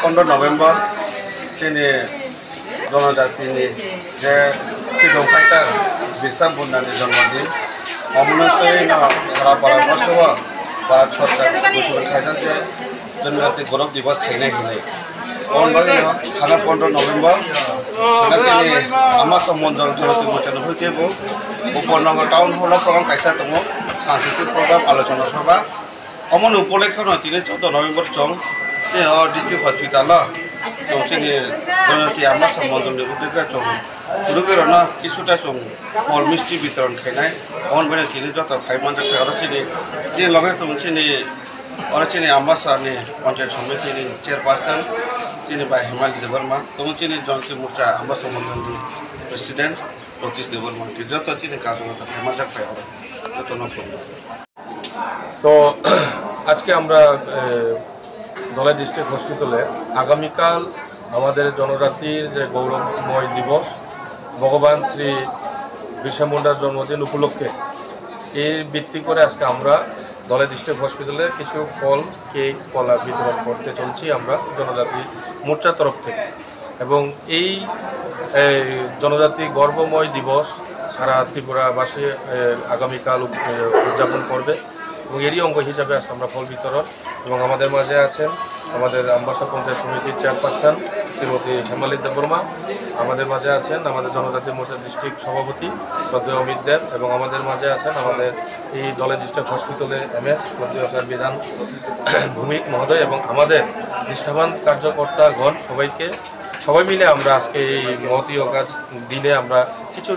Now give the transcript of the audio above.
पंद्रह नवेम्बर जोंनि जनजातिनि जे freedom fighter Birsa मुंडानि जन्मदिन अमनतै सारा भारतवर्षआव भारत सरकार घोषणा खायजासे जनजाति गौरव दिवस खायनाय होनाय अनबागै खाना 15 नवेम्बर जोंनि आमा सम्बन्ध जनजाति मोर्चा फैजेबो उपनगर टाउन हल प्रग्राम खायसा दङ सांस्कृतिक प्रग्राम आलोचना सभा अमन उपलक्ष्य 14 नवेम्बर चौं से डिस्ट्रिक्ट हॉस्पिटल जोंनि जनजाति आमा सम्बन्धनि उद्देश्य चौं रुगेरना किछुटा चौं फल मिष्टि वितरण खायनाय अनबागै तिनि जत फाइमान जाय आरो जे लगे तुमसिनि और चीनी आम्बासानी पंचायत समिति चेयरपर्सन चीनी बाय हेमाली देवर्मा तुम चीनी जनजाति मोर्चा आम्बा सम्बन्धी प्रेसिडेंट रतीश देवर्मा जो चीनी काजगत हेमाजाक पाई जो तो आज के আমরা ধলাই ডিস্ট্রিক্ট হসপিটালে আগামীকাল আমাদের জনজাতির যে গৌরবময় দিবস ভগবান শ্রী বিরসা মুন্ডার জন্মদিন উপলক্ষে এই ভিত্তি করে আজকে আমরা ধলাই ডিস্ট্রিক্ট হসপিটালে কিছু ফল কেক কলা বিতরণ করতে চলছি আমরা জনজাতি মোর্চার তরফ থেকে এবং এই জনজাতি গর্বময় দিবস সারা ত্রিপুরাবাসী আগামীকাল উদযাপন করবে এবং এরই অঙ্গ হিসাবে আজকে আমরা ফল বিতরণ এবং আমাদের মাঝে আছেন আমাদের আম্বাসা পঞ্চায়েত সমিতির চেয়ারপারসন শ্রীমতী হেমালি দেববর্মা, আমাদের মাঝে আছেন আমাদের জনজাতি মোর্চার ডিস্ট্রিক্ট সভাপতি শ্রদ্ধেয় অমিত দেব এবং আমাদের মাঝে আছেন আমাদের এই ধলাই ডিস্ট্রিক্ট হসপিটালে MS শ্রদ্ধেয় স্যার বিধান ভূমিক মহোদয় এবং আমাদের নিষ্ঠাবান কার্যকর্তাগণ সবাই মিলে আমরা আজকে এই মহতীয় কাজ দিনে আমরা কিছু